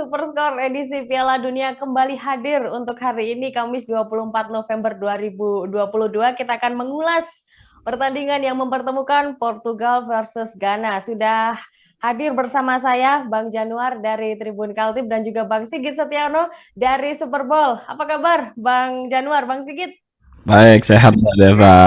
SuperScore edisi Piala Dunia kembali hadir untuk hari ini Kamis 24 November 2022. Kita akan mengulas pertandingan yang mempertemukan Portugal versus Ghana. Sudah hadir bersama saya Bang Januar dari Tribun Kaltib dan juga Bang Sigit Setiano dari Superball. Apa kabar Bang Januar, Bang Sigit? Baik, sehat Mbak Deva.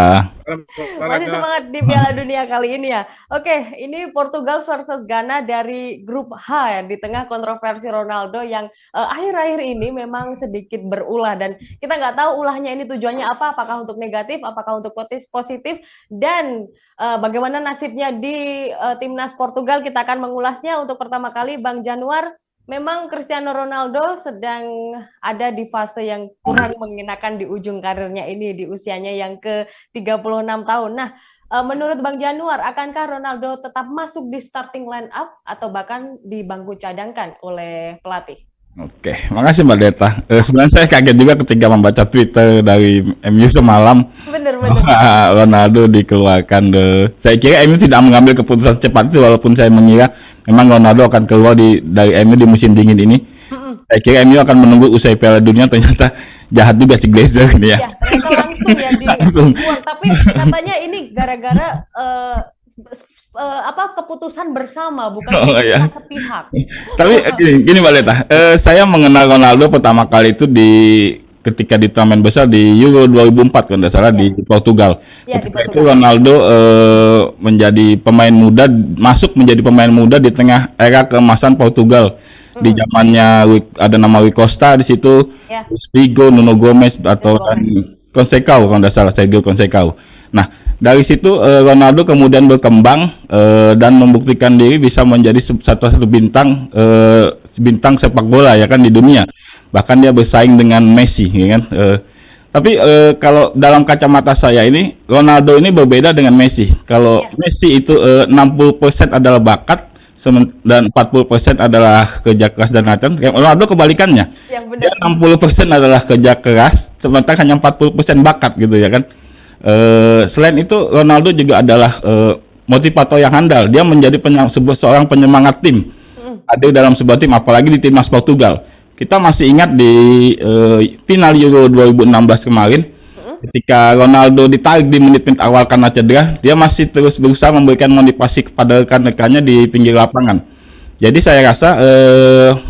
Masih semangat di Piala Dunia kali ini ya. Oke, ini Portugal versus Ghana dari grup H ya, di tengah kontroversi Ronaldo yang akhir-akhir ini memang sedikit berulah dan kita nggak tahu ulahnya ini tujuannya apa, apakah untuk negatif, apakah untuk positif dan bagaimana nasibnya di timnas Portugal. Kita akan mengulasnya untuk pertama kali Bang Januar. Memang Cristiano Ronaldo sedang ada di fase yang kurang mengenakan di ujung karirnya ini, di usianya yang ke 36 tahun. Nah, menurut Bang Januar, akankah Ronaldo tetap masuk di starting line up atau bahkan di bangku cadangkan oleh pelatih? Oke, makasih Mbak Deta. Sebenarnya saya kaget juga ketika membaca Twitter dari MU semalam Bener-bener. bahwa Ronaldo dikeluarkan. Saya kira MU tidak mengambil keputusan secepat itu, walaupun saya mengira memang Ronaldo akan keluar dari MU di musim dingin ini. Saya kira MU akan menunggu usai Piala Dunia, ternyata jahat juga si Glazer ini ya. Ya, ternyata langsung ya Langsung. dibuang. Tapi katanya ini gara-gara apa keputusan bersama, bukan Oh ya. keputusan sepihak. Tapi gini Mbak Leta, saya mengenal Ronaldo pertama kali itu ketika di turnamen besar di Euro 2004 kalau tidak salah Ya, di Portugal. ya di Ketika itu Portugal. Ronaldo menjadi pemain muda, masuk menjadi pemain muda di tengah era keemasan Portugal. Di zamannya ada nama Rui Costa di situ, Ya, terus Figo, Nuno Gomes atau Nuno Gomez. Conceição kalau tidak salah, Sergio Conceição. Nah, dari situ Ronaldo kemudian berkembang dan membuktikan diri bisa menjadi satu-satu bintang bintang sepak bola ya kan di dunia. Bahkan dia bersaing dengan Messi ya kan. Tapi kalau dalam kacamata saya ini Ronaldo ini berbeda dengan Messi. Kalau Ya, Messi itu 60% adalah bakat dan 40% adalah kerja keras dan latihan. Ronaldo kebalikannya. yang Dia benar. 60% adalah kerja keras, sementara hanya 40% bakat gitu ya kan. Selain itu Ronaldo juga adalah motivator yang handal. Dia menjadi seorang penyemangat tim. Ada dalam sebuah tim, apalagi di timnas Portugal. Kita masih ingat di final Euro 2016 kemarin, ketika Ronaldo ditarik di menit-menit awal karena cedera, dia masih terus berusaha memberikan motivasi kepada rekan-rekannya di pinggir lapangan. Jadi saya rasa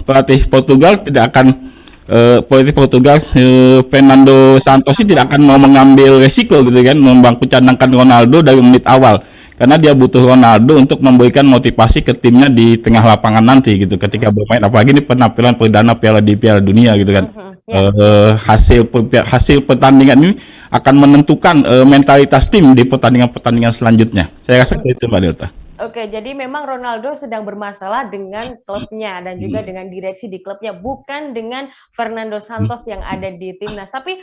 pelatih Portugal tidak akan pelatih Portugal Fernando Santos ini tidak akan mau mengambil resiko gitu kan, membangku cadangkan Ronaldo dari menit awal karena dia butuh Ronaldo untuk memberikan motivasi ke timnya di tengah lapangan nanti gitu ketika bermain, apalagi ini penampilan perdana Piala Dunia gitu kan. Ya. Hasil pertandingan ini akan menentukan mentalitas tim di pertandingan selanjutnya. Saya rasa itu Mbak Delta. Oke, jadi memang Ronaldo sedang bermasalah dengan klubnya dan juga dengan direksi di klubnya, bukan dengan Fernando Santos yang ada di timnas. Tapi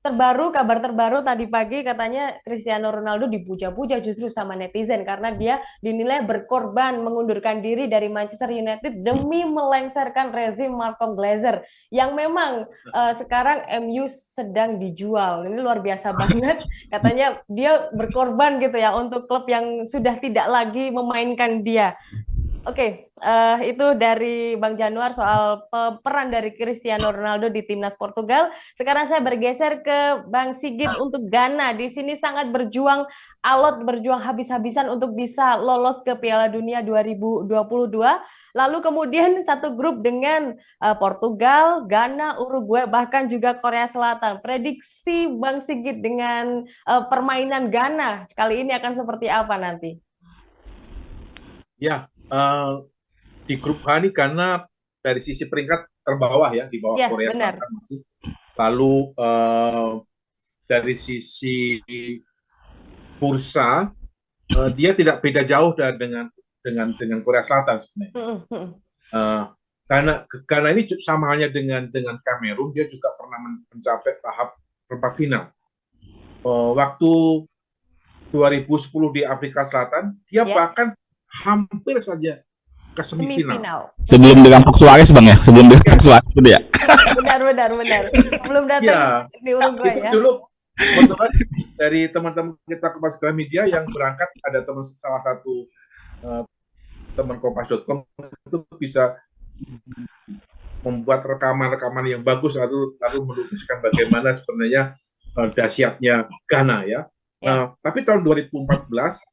kabar terbaru tadi pagi katanya Cristiano Ronaldo dipuja-puja justru sama netizen karena dia dinilai berkorban mengundurkan diri dari Manchester United demi melengsarkan rezim Malcolm Glazer yang memang sekarang MU sedang dijual. Ini luar biasa banget. Katanya dia berkorban gitu ya untuk klub yang sudah tidak lagi memainkan dia. Oke, itu dari Bang Januar soal peran dari Cristiano Ronaldo di timnas Portugal. Sekarang saya bergeser ke Bang Sigit untuk Ghana. Di sini sangat berjuang habis-habisan untuk bisa lolos ke Piala Dunia 2022. Lalu kemudian satu grup dengan Portugal, Ghana, Uruguay, bahkan juga Korea Selatan. Prediksi Bang Sigit dengan permainan Ghana kali ini akan seperti apa nanti? Ya, di grup H ini karena dari sisi peringkat terbawah ya, di bawah Ya, Korea benar. Selatan masih. Lalu dari sisi bursa, dia tidak beda jauh dengan Korea Selatan sebenarnya. Karena ini sama halnya dengan Kamerun, dia juga pernah mencapai tahap perempat final. Waktu 2010 di Afrika Selatan, dia bahkan hampir saja ke semifinal. Sebelum dirampok Suarez Bang ya, sebelum dirampok Suarez itu ya. Benar. Sebelum datang di Uruguay itu ya. Dulu kebetulan dari teman-teman kita Kompas Gramedia yang berangkat, ada salah satu teman kompas.com itu bisa membuat rekaman-rekaman yang bagus, lalu melukiskan bagaimana sebenarnya dahsyatnya Ghana ya. Tapi tahun 2014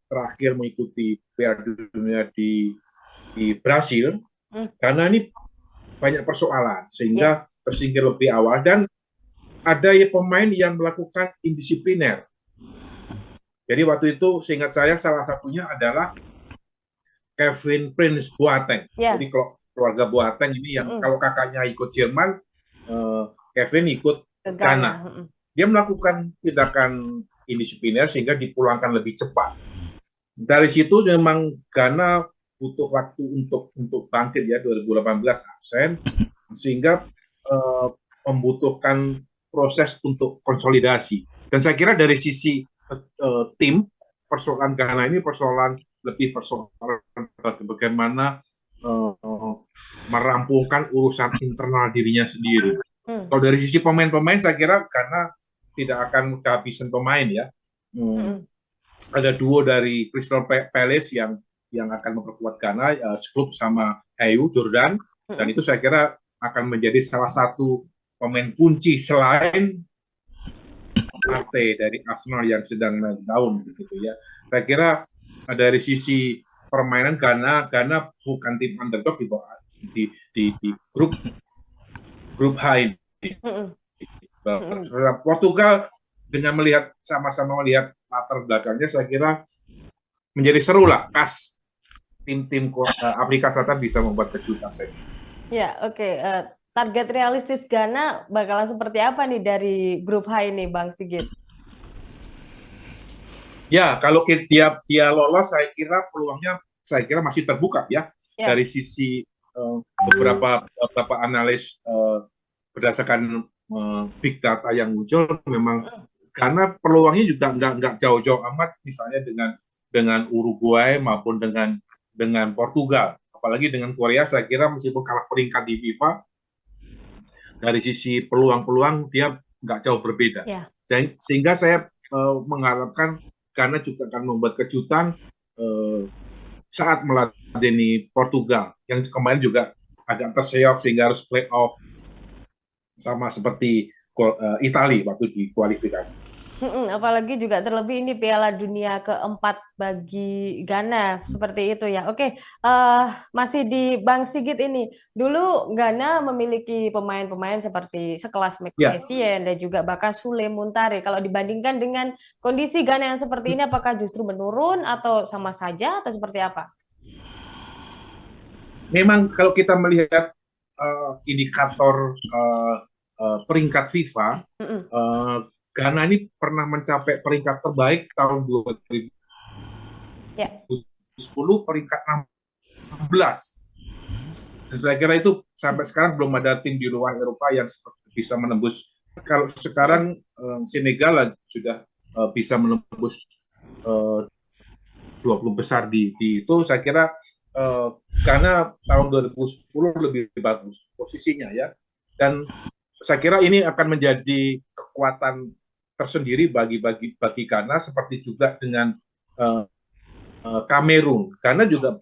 terakhir mengikuti Piala Dunia di Brasil, Ghana ini banyak persoalan sehingga tersingkir lebih awal, dan ada pemain yang melakukan indisipliner. Jadi waktu itu seingat saya salah satunya adalah Kevin Prince Boateng. Jadi kalau keluarga Boateng ini yang kalau kakaknya ikut Jerman, Kevin ikut Ghana. Dia melakukan tindakan indisipliner sehingga dipulangkan lebih cepat. Dari situ memang Ghana butuh waktu untuk bangkit ya, 2018 absen, sehingga membutuhkan proses untuk konsolidasi. Dan saya kira dari sisi tim, persoalan Ghana ini lebih persoalan bagaimana merampungkan urusan internal dirinya sendiri. Kalau dari sisi pemain-pemain, saya kira Ghana tidak akan kehabisan pemain ya. Ada duo dari Crystal Palace yang akan memperkuat Ghana, Sklopp sama Ayew Jordan, dan itu saya kira akan menjadi salah satu pemain kunci selain Partey dari Arsenal yang sedang naik daun gitu ya. Saya kira dari sisi permainan Ghana bukan tim underdog di grup H ini. Portugal dengan sama-sama melihat latar belakangnya, saya kira menjadi seru lah, khas tim-tim Afrika Selatan bisa membuat kejutan saya. Ya, oke. Target realistis Ghana bakalan seperti apa nih dari grup H ini, Bang Sigit? Ya, kalau dia lolos, saya kira peluangnya masih terbuka ya. Dari sisi beberapa analis berdasarkan big data yang muncul, memang karena peluangnya juga nggak jauh-jauh amat, misalnya dengan Uruguay maupun dengan Portugal. Apalagi dengan Korea, saya kira meskipun kalah peringkat di FIFA, dari sisi peluang-peluang dia nggak jauh berbeda. Sehingga saya mengharapkan karena juga akan membuat kejutan saat meladeni Portugal yang kemarin juga agak terseok sehingga harus play off sama seperti Italia waktu di kualifikasi. Apalagi juga terlebih ini Piala Dunia keempat bagi Ghana, seperti itu ya. Oke, masih di Bang Sigit ini. Dulu Ghana memiliki pemain-pemain seperti sekelas Mike Essien dan juga bahkan Sule Muntari. Kalau dibandingkan dengan kondisi Ghana yang seperti ini, apakah justru menurun atau sama saja atau seperti apa? Memang kalau kita melihat indikator peringkat FIFA, Ghana ini pernah mencapai peringkat terbaik tahun 2010, peringkat 16. Dan saya kira itu sampai sekarang belum ada tim di luar Eropa yang bisa menembus. Kalau sekarang Senegal sudah bisa menembus 20 besar di itu, saya kira karena tahun 2010 lebih bagus posisinya ya. Dan saya kira ini akan menjadi kekuatan tersendiri bagi Ghana, seperti juga dengan Kamerun. Ghana juga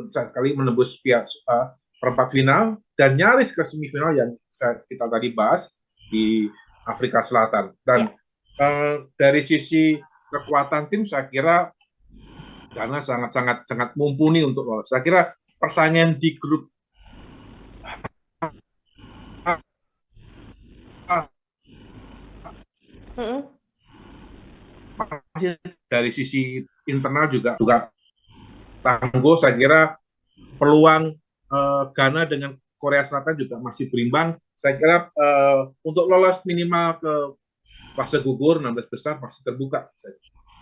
sekali menembus perempat final dan nyaris ke semifinal yang kita tadi bahas di Afrika Selatan. Dan dari sisi kekuatan tim, saya kira Ghana sangat mumpuni untuk lolos. Saya kira persaingan di grup dari sisi internal juga tangguh. Saya kira peluang Ghana dengan Korea Selatan juga masih berimbang. Saya kira untuk lolos minimal ke fase gugur 16 besar masih terbuka.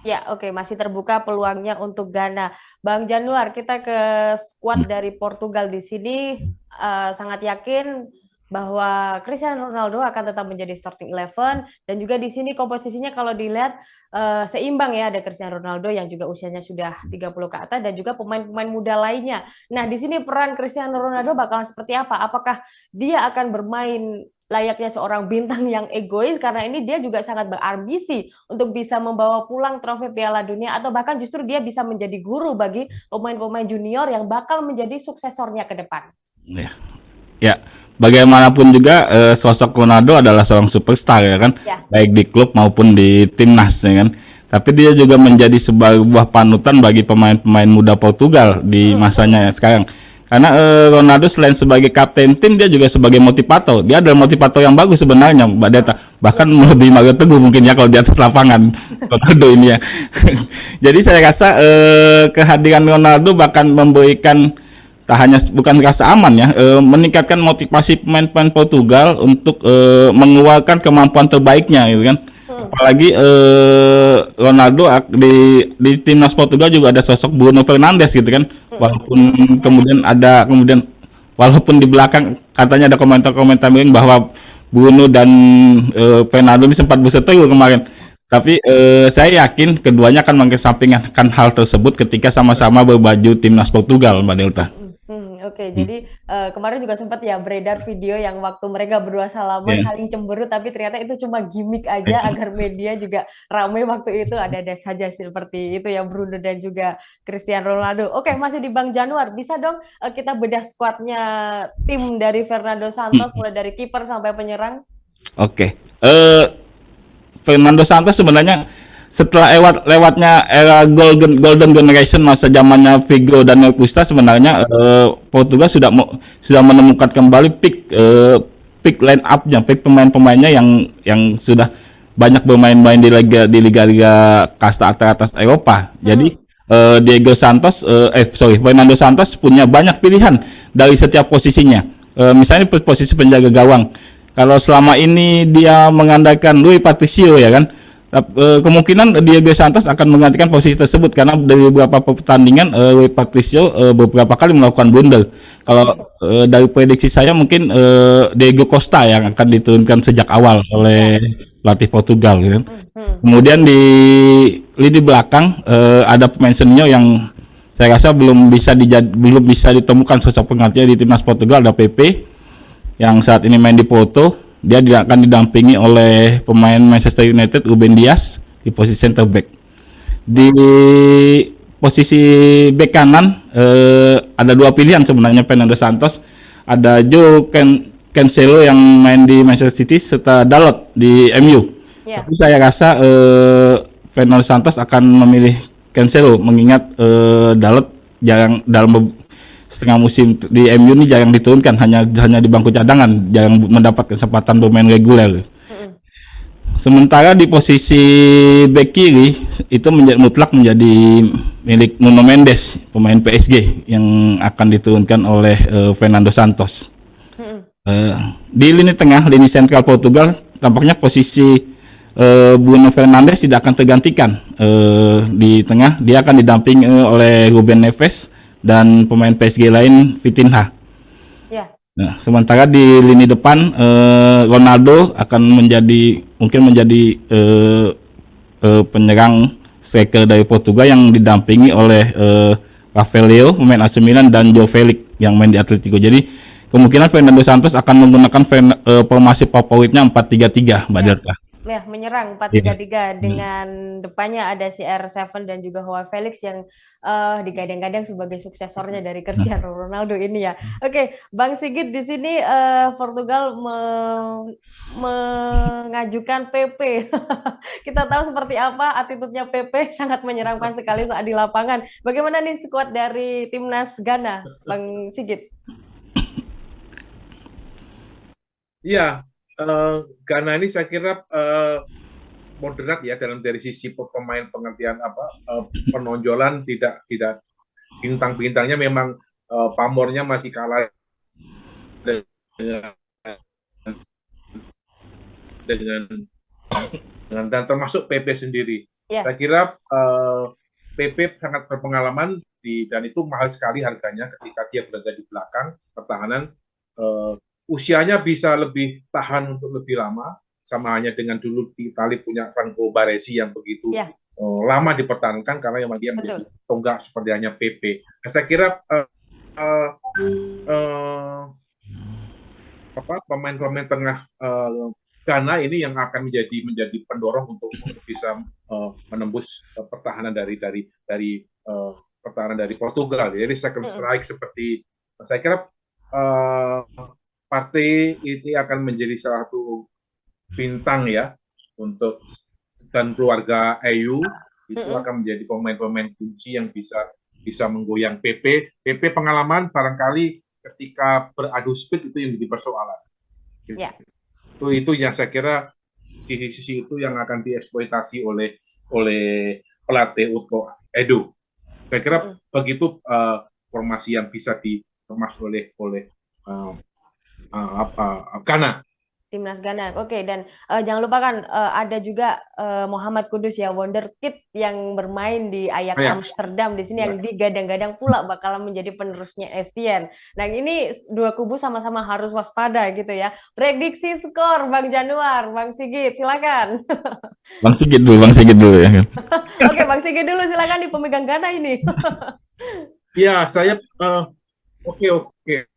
Ya, oke, masih terbuka peluangnya untuk Ghana. Bang Januar, kita ke skuad dari Portugal di sini sangat yakin bahwa Cristiano Ronaldo akan tetap menjadi starting 11, dan juga di sini komposisinya kalau dilihat seimbang ya, ada Cristiano Ronaldo yang juga usianya sudah 30 ke atas dan juga pemain-pemain muda lainnya. Nah, di sini peran Cristiano Ronaldo bakalan seperti apa? Apakah dia akan bermain layaknya seorang bintang yang egois, karena ini dia juga sangat berambisi untuk bisa membawa pulang trofi Piala Dunia, atau bahkan justru dia bisa menjadi guru bagi pemain-pemain junior yang bakal menjadi suksesornya ke depan? Ya. Ya, bagaimanapun juga sosok Ronaldo adalah seorang superstar ya kan, Ya. baik di klub maupun di timnas ya kan. Tapi dia juga menjadi sebuah panutan bagi pemain-pemain muda Portugal di masanya yang sekarang. Karena Ronaldo selain sebagai kapten tim, dia juga sebagai motivator. Dia adalah motivator yang bagus sebenarnya, Mbak Deta. Bahkan lebih Mario Teguh mungkin ya kalau di atas lapangan Ronaldo ini ya. Jadi saya rasa kehadiran Ronaldo bahkan memberikan tak hanya bukan rasa aman ya, meningkatkan motivasi pemain-pemain Portugal untuk mengeluarkan kemampuan terbaiknya gitu kan. Apalagi Ronaldo di timnas Portugal juga ada sosok Bruno Fernandes gitu kan. Walaupun kemudian walaupun di belakang katanya ada komentar-komentar miring bahwa Bruno dan Fernando ini sempat berseteru kemarin. Tapi saya yakin keduanya akan mengesampingkan hal tersebut ketika sama-sama berbaju timnas Portugal, Mbak Delta. Oke, jadi kemarin juga sempat ya beredar video yang waktu mereka berdua salaman Ya. saling cemburu, tapi ternyata itu cuma gimmick aja agar media juga ramai waktu itu. Ada saja seperti itu ya Bruno dan juga Cristiano Ronaldo. Oke, masih di Bang Januar, bisa dong kita bedah skuadnya tim dari Fernando Santos mulai dari kiper sampai penyerang? Oke. Fernando Santos sebenarnya setelah lewatnya era golden generation masa zamannya Figo dan Nel Costa sebenarnya Portugal sudah menemukan kembali peak line up-nya, peak pemain-pemainnya yang sudah banyak bermain-main di liga-liga kasta atas Eropa. Jadi Fernando Santos punya banyak pilihan dari setiap posisinya. Misalnya posisi penjaga gawang. Kalau selama ini dia mengandalkan Rui Patricio ya kan, kemungkinan Diego Santos akan menggantikan posisi tersebut karena dari beberapa pertandingan Rui Patricio beberapa kali melakukan blunder. Kalau dari prediksi saya mungkin Diego Costa yang akan diturunkan sejak awal oleh pelatih Portugal gitu. Kemudian di lini belakang ada pemain senior yang saya rasa belum bisa ditemukan sosok penggantinya di timnas Portugal, ada PP yang saat ini main di Porto. Dia akan didampingi oleh pemain Manchester United Ruben Dias di posisi center back. Di posisi back kanan ada dua pilihan sebenarnya Fernando Santos. Ada Cancelo yang main di Manchester City serta Dalot di MU. Ya. Tapi saya rasa Fernando Santos akan memilih Cancelo mengingat Dalot jarang dalam setengah musim di MU ini jarang diturunkan, hanya di bangku cadangan, jarang mendapat kesempatan bermain reguler. Sementara di posisi bek kiri itu mutlak menjadi milik Nuno Mendes, pemain PSG yang akan diturunkan oleh Fernando Santos. Di lini tengah, lini sentral Portugal, tampaknya posisi Bruno Fernandes tidak akan tergantikan. Di tengah dia akan didampingi oleh Ruben Neves dan pemain PSG lain Vitinha. Ya. Nah, sementara di lini depan Ronaldo akan mungkin menjadi penyerang striker dari Portugal yang didampingi oleh Rafael Leo pemain AC Milan dan João Felix yang main di Atletico. Jadi kemungkinan Fernando Santos akan menggunakan formasi favoritnya 4-3-3, Mbak Delta. Ya, menyerang 4-3-3 dengan depannya ada CR7 dan juga Joao Felix yang digadang-gadang sebagai suksesornya dari Cristiano Ronaldo ini ya. Oke, Bang Sigit di sini Portugal mengajukan PP. Kita tahu seperti apa attitude-nya PP, sangat menyeramkan sekali saat di lapangan. Bagaimana nih skuad dari timnas Ghana, Bang Sigit? Iya, Ghana ini saya kira moderat ya dari sisi pemain pengertian penonjolan, tidak bintang-bintangnya memang pamornya masih kalah dengan dan termasuk PP sendiri. Ya. Saya kira PP sangat berpengalaman dan itu mahal sekali harganya ketika dia berada di belakang pertahanan. Usianya bisa lebih tahan untuk lebih lama, sama hanya dengan dulu di Itali punya Franco Baresi yang begitu lama dipertahankan karena memang dia menjadi tonggak seperti hanya PP. Nah, saya kira pemain-pemain tengah Ghana ini yang akan menjadi pendorong untuk bisa menembus pertahanan dari pertahanan dari Portugal. Jadi second strike seperti saya kira eh, partai itu akan menjadi salah satu bintang ya untuk dan keluarga Ayu itu Mm-mm. akan menjadi pemain-pemain kunci yang bisa menggoyang PP. PP pengalaman barangkali ketika beradu speed itu yang jadi persoalan. Ya. Itu yang saya kira sisi-sisi itu yang akan dieksploitasi oleh pelatih Utko Edo. Saya kira Mm-mm. begitu formasi yang bisa dikemas oleh Ghana. Timnas Ghana. Oke, dan jangan lupakan ada juga Muhammad Kudus ya, wonderkid yang bermain di Ajax Ajax. Amsterdam di sini yang Jelas. digadang-gadang pula bakalan menjadi penerusnya Essien. Nah, ini dua kubu sama-sama harus waspada gitu ya. Prediksi skor Bang Januar, Bang Sigit, silakan. Bang Sigit dulu ya kan. Oke, Bang Sigit dulu silakan di pemegang Ghana ini. Ya, saya oke oke.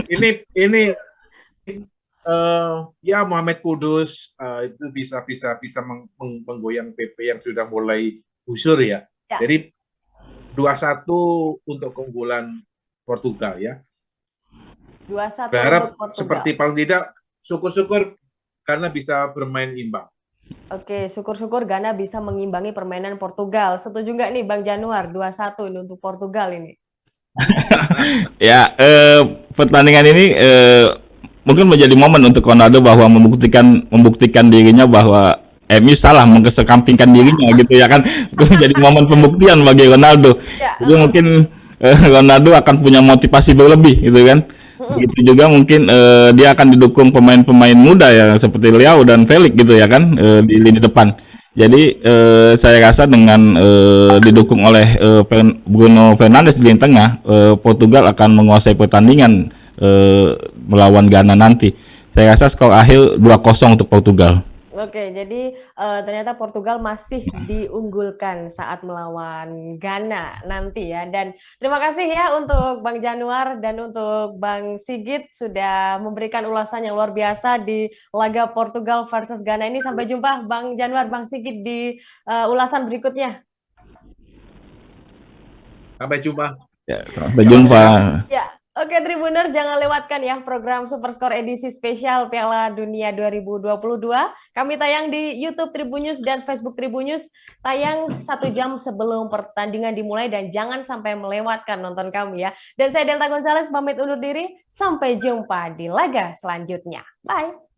Ini ya Muhammad Kudus itu bisa menggoyang PP yang sudah mulai busur ya. Ya, Jadi 2-1 untuk keunggulan Portugal ya. 2-1 untuk Berharap Portugal. seperti paling tidak syukur-syukur karena bisa bermain imbang. Oke, syukur-syukur Ghana bisa mengimbangi permainan Portugal. Setuju nggak nih Bang Januar? 2-1 ini untuk Portugal ini. Ya, pertandingan ini mungkin menjadi momen untuk Ronaldo bahwa membuktikan dirinya bahwa MU salah mengesampingkan dirinya gitu ya kan. Itu menjadi momen pembuktian bagi Ronaldo. Ya, Jadi mungkin Ronaldo akan punya motivasi berlebih gitu kan. Begitu juga mungkin dia akan didukung pemain-pemain muda ya seperti Leao dan Felix gitu ya kan di lini depan. Jadi saya rasa dengan didukung oleh Bruno Fernandes di lini tengah, Portugal akan menguasai pertandingan melawan Ghana nanti. Saya rasa skor akhir 2-0 untuk Portugal. oke, jadi ternyata Portugal masih diunggulkan saat melawan Ghana nanti ya. Dan terima kasih ya untuk Bang Januar dan untuk Bang Sigit sudah memberikan ulasan yang luar biasa di laga Portugal versus Ghana ini. Sampai jumpa Bang Januar, Bang Sigit di ulasan berikutnya. Sampai jumpa. Ya, sampai Salam jumpa. sehat. Ya, oke Tribuners, jangan lewatkan ya program Superscore edisi spesial Piala Dunia 2022. Kami tayang di YouTube Tribunnews dan Facebook Tribunnews, tayang 1 jam sebelum pertandingan dimulai dan jangan sampai melewatkan nonton kami ya. Dan saya Delta Gonzales pamit undur diri, sampai jumpa di laga selanjutnya. Bye.